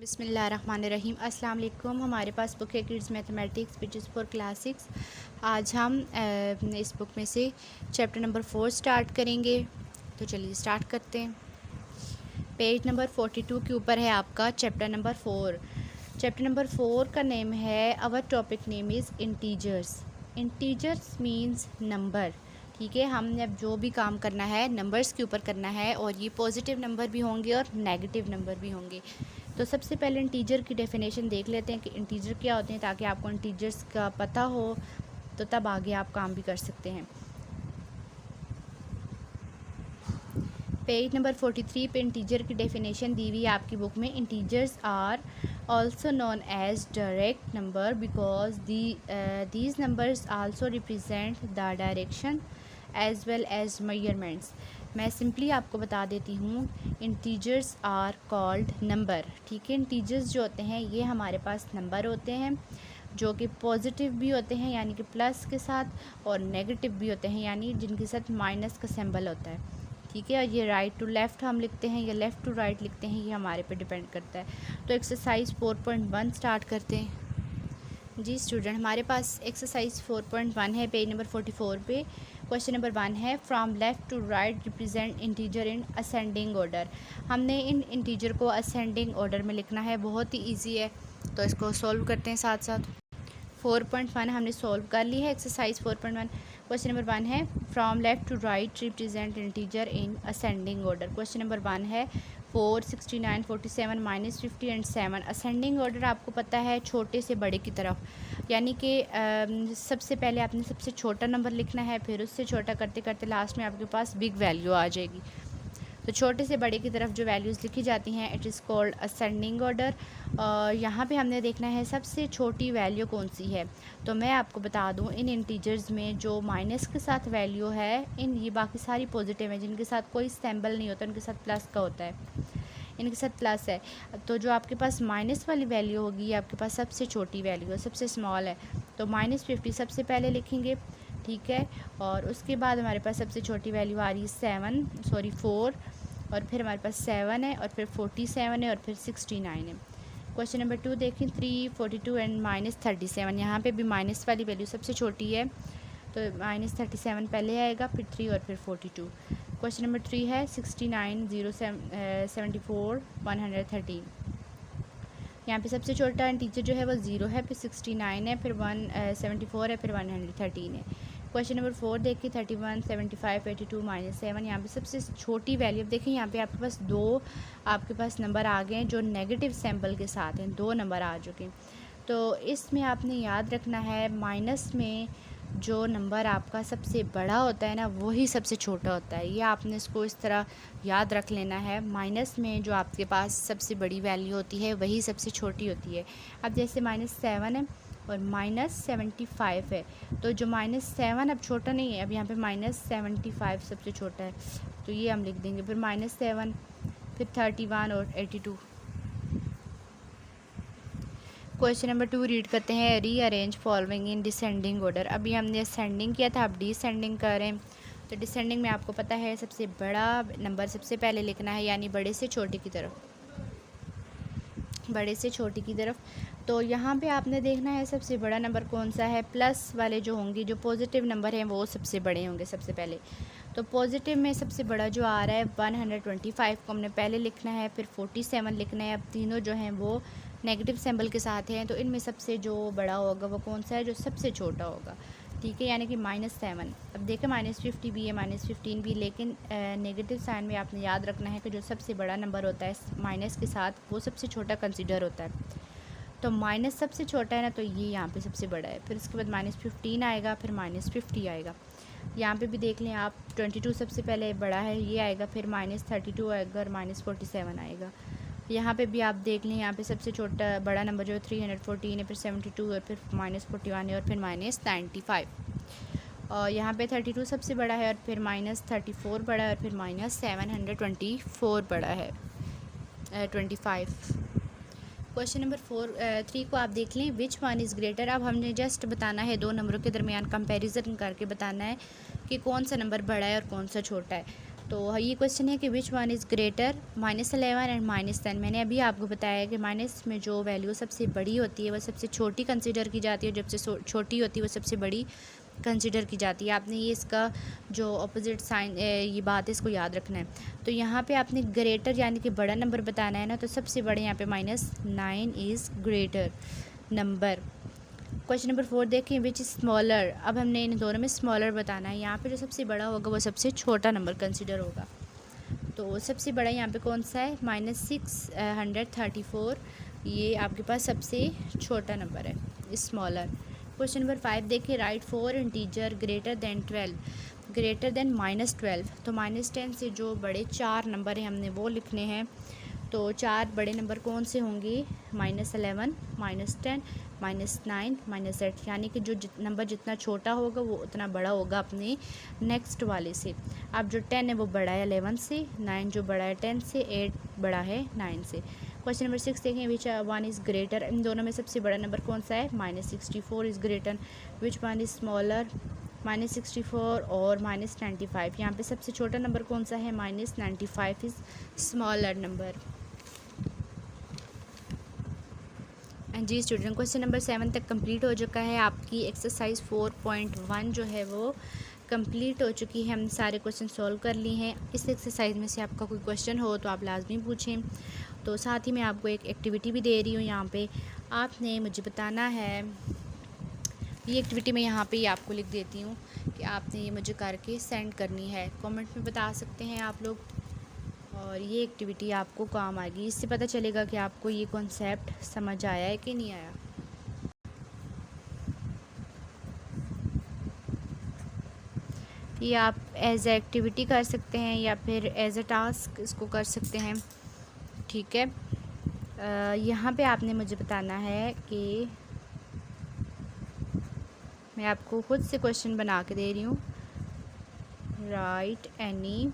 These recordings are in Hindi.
बिस्मिल्लाहिर्रहमानिर्रहीम। अस्सलाम वालेकुम। हमारे पास बुक है kids mathematics which is for class 6। आज हम इस बुक में से चैप्टर नंबर 4 स्टार्ट करेंगे। तो चलिए स्टार्ट करते हैं। पेज नंबर 42 के ऊपर है आपका चैप्टर नंबर 4। चैप्टर नंबर 4 का नेम है, our topic name is integers. Integers means number. ठीक है, हमने अब जो भी काम करना है नंबर्स के ऊपर करना है, और ये पॉजिटिव नंबर भी होंगे और नेगेटिव नंबर भी होंगे। तो सबसे पहले इंटीजर की डेफिनेशन देख लेते हैं कि इंटीजर क्या होते हैं, ताकि आपको इंटीजर्स का पता हो तो तब आगे आप काम भी कर सकते हैं। पेज नंबर 43 पे इंटीजर की डेफिनेशन दी हुई है आपकी बुक में। Integers are also known as direct number because these numbers also represent the direction as well as measurements. मैं सिंपली आपको बता देती हूँ, इंटीजर्स आर कॉल्ड नंबर। ठीक है, इंटीजर्स जो होते हैं ये हमारे पास नंबर होते हैं जो कि पॉजिटिव भी होते हैं यानी कि प्लस के साथ, और नेगेटिव भी होते हैं यानी जिनके साथ माइनस का सिंबल होता है। ठीक है, और ये राइट टू लेफ़्ट हम लिखते हैं या लेफ़्ट टू राइट लिखते हैं, ये हमारे पे डिपेंड करता है। तो एक्सरसाइज 4.1 स्टार्ट करते हैं। जी स्टूडेंट, हमारे पास एक्सरसाइज 4.1 है पेज नंबर 44 पे। क्वेश्चन नंबर 1 है, from left to right represent integer in ascending order. हमने इन इंटीजर को असेंडिंग ऑर्डर में लिखना है, बहुत ही ईजी है। तो इसको सॉल्व करते हैं साथ साथ। 4.1 हमने सॉल्व कर ली है। एक्सरसाइज 4.1 क्वेश्चन नंबर 1 है, from left to right represent integer in ascending order. Question number 1 है 4, 69, 47, -50 एंड 7। असेंडिंग ऑर्डर आपको पता है छोटे से बड़े की तरफ, यानी कि सबसे पहले आपने सबसे छोटा नंबर लिखना है, फिर उससे छोटा करते करते लास्ट में आपके पास बिग वैल्यू आ जाएगी। तो छोटे से बड़े की तरफ जो वैल्यूज़ लिखी जाती हैं it is called ascending order. यहाँ पे हमने देखना है सबसे छोटी वैल्यू कौन सी है। तो मैं आपको बता दूँ, इन इंटीजर्स में जो माइनस के साथ वैल्यू है, ये बाकी सारी पॉजिटिव है, जिनके साथ कोई सिंबल नहीं होता उनके साथ प्लस का होता है, इनके साथ प्लस है। तो जो आपके पास माइनस वाली वैल्यू होगी ये आपके पास सबसे छोटी वैल्यू है, सबसे स्मॉल है। तो -50 सबसे पहले लिखेंगे। ठीक है, और उसके बाद हमारे पास सबसे छोटी वैल्यू आ रही है 4, और फिर हमारे पास 7 है, और फिर 47 है, और फिर 69 है। क्वेश्चन नंबर 2 देखें, 3, 42 एंड -37। यहाँ पे भी माइनस वाली वैल्यू सबसे छोटी है, तो -37 पहले आएगा, फिर 3 और फिर 42। क्वेश्चन नंबर 3 है 69, 0, 74, 113। यहाँ पे सबसे छोटा इंटीजर जो है वो 0 है, फिर 69 है, फिर 174 है, फिर 113 है। क्वेश्चन नंबर 4 देखिए, 31, 75, 82, -7। यहाँ पे सबसे छोटी वैल्यू, देखिए यहाँ पे आपके पास दो आपके पास नंबर आ गए हैं जो नेगेटिव सैम्पल के साथ हैं, 2 नंबर आ चुके हैं। तो इसमें आपने याद रखना है, माइनस में जो नंबर आपका सबसे बड़ा होता है ना वही सबसे छोटा होता है। ये आपने इसको इस तरह याद रख लेना है, माइनस में जो आपके पास सबसे बड़ी वैल्यू होती है वही सबसे छोटी होती है। अब जैसे -7 है और -75 है, तो जो -7 अब छोटा नहीं है, अब यहाँ पे -75 सबसे छोटा है, तो ये हम लिख देंगे। फिर -7, फिर 31 और 82। क्वेश्चन नंबर 2 रीड करते हैं, rearrange following in descending order. अभी हमने असेंडिंग किया था, अब डिसेंडिंग कर रहे हैं। तो डिसेंडिंग में आपको पता है सबसे बड़ा नंबर सबसे पहले लिखना है, यानी बड़े से छोटे की तरफ, बड़े से छोटे की तरफ। तो यहाँ पे आपने देखना है सबसे बड़ा नंबर कौन सा है। प्लस वाले जो होंगे, जो पॉजिटिव नंबर हैं वो सबसे बड़े होंगे सबसे पहले। तो पॉजिटिव में सबसे बड़ा जो आ रहा है 125 को हमने पहले लिखना है, फिर 47 लिखना है। अब तीनों जो हैं वो नेगेटिव सिंबल के साथ हैं, तो इनमें सबसे जो बड़ा होगा वो कौन सा है, जो सबसे छोटा होगा। ठीक है, यानी कि -7। अब देखें -50 भी है, -15 भी, लेकिन नेगेटिव साइन में आपने याद रखना है कि जो सबसे बड़ा नंबर होता है माइनस के साथ वो सबसे छोटा कंसिडर होता है। तो माइनस सबसे छोटा है ना, तो ये यहाँ पे सबसे बड़ा है। फिर उसके बाद -15 आएगा, फिर -50 आएगा। यहाँ पे भी देख लें आप, 22 सबसे पहले बड़ा है, ये आएगा, फिर -32 आएगा और -47 आएगा। यहाँ पे भी आप देख लें, यहाँ पे सबसे छोटा बड़ा नंबर जो है 314 है, फिर 72 और फिर -41 है, और फिर -95। और यहाँ पे 32 सबसे बड़ा है, और फिर -34 बड़ा है, और फिर -724 बड़ा है, 25। क्वेश्चन नंबर 3 को आप देख लें, विच वन इज़ ग्रेटर। अब हमने जस्ट बताना है, दो नंबरों के दरमियान कंपैरिजन करके बताना है कि कौन सा नंबर बड़ा है और कौन सा छोटा है। तो ये क्वेश्चन है कि which one is greater -11 and -10। मैंने अभी आपको बताया कि माइनस में जो वैल्यू सबसे बड़ी होती है वो सबसे छोटी कंसिडर की जाती है, जबसे छोटी होती है वो सबसे बड़ी कंसिडर की जाती है। आपने ये इसका जो अपोजिट साइन ये बात है इसको याद रखना है। तो यहाँ पे आपने ग्रेटर यानी कि बड़ा नंबर बताना है ना, तो सबसे बड़े यहाँ पे -9 is greater number. Question number 4 देखें, विच इज़ स्मॉलर। अब हमने इन दोनों में स्मॉलर बताना है। यहाँ पे जो सबसे बड़ा होगा वो सबसे छोटा नंबर कंसिडर होगा। तो सबसे बड़ा यहाँ पे कौन सा है, -634। ये आपके पास सबसे छोटा नंबर है, स्मॉलर। क्वेश्चन नंबर 5 देखिए, right 4 integer greater than 12 greater than -12। तो -10 से जो बड़े 4 नंबर हैं हमने वो लिखने हैं। तो 4 बड़े नंबर कौन से होंगे, -11, -10, -9, -8। यानी कि जो नंबर जितना छोटा होगा वो उतना बड़ा होगा अपने नेक्स्ट वाले से। अब जो 10 है वो बड़ा है 11 से, 9 जो बड़ा है 10 से, 8 बड़ा है 9 से। क्वेश्चन नंबर 6 देखें, विच वन इज़ ग्रेटर। इन दोनों में सबसे बड़ा नंबर कौन सा है, -64 is greater. Which one is smaller, -64 और -95। यहाँ पे सबसे छोटा नंबर कौन सा है, -95 इज़ स्मॉलर नंबर। जी स्टूडेंट, क्वेश्चन नंबर 7 तक कंप्लीट हो चुका है। आपकी एक्सरसाइज 4.1 जो है वो कंप्लीट हो चुकी है। हमने सारे क्वेश्चन सॉल्व कर लिए हैं। इस एक्सरसाइज में से आपका कोई क्वेश्चन हो तो आप लाजमी पूछें। तो साथ ही मैं आपको एक एक्टिविटी भी दे रही हूँ। यहाँ पे आपने मुझे बताना है, ये एक्टिविटी मैं यहाँ पे आपको लिख देती हूँ कि आपने ये मुझे करके सेंड करनी है। कमेंट में बता सकते हैं आप लोग, और ये एक्टिविटी आपको काम आएगी। इससे पता चलेगा कि आपको ये कॉन्सेप्ट समझ आया है कि नहीं आया। ये आप एज ए एक्टिविटी कर सकते हैं या फिर एज ए टास्क इसको कर सकते हैं, ठीक है। यहाँ पे आपने मुझे बताना है कि मैं आपको खुद से क्वेश्चन बना के दे रही हूँ। Right any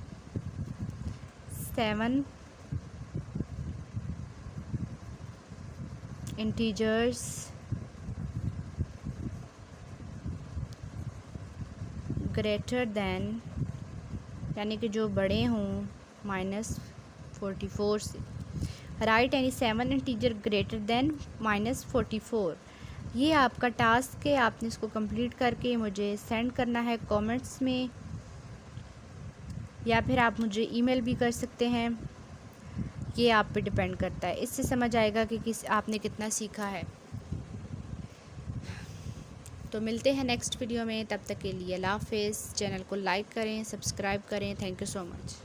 7 integers greater than, यानी कि जो बड़े हों -44 से। Right any 7 integer greater than -44। ये आपका टास्क है, आपने इसको कंप्लीट करके मुझे सेंड करना है कमेंट्स में, या फिर आप मुझे ईमेल भी कर सकते हैं। ये आप पे डिपेंड करता है, इससे समझ आएगा कि आपने कितना सीखा है। तो मिलते हैं नेक्स्ट वीडियो में, तब तक के लिए अल्लाह हाफ़िज़। चैनल को लाइक करें, सब्सक्राइब करें। Thank you so much.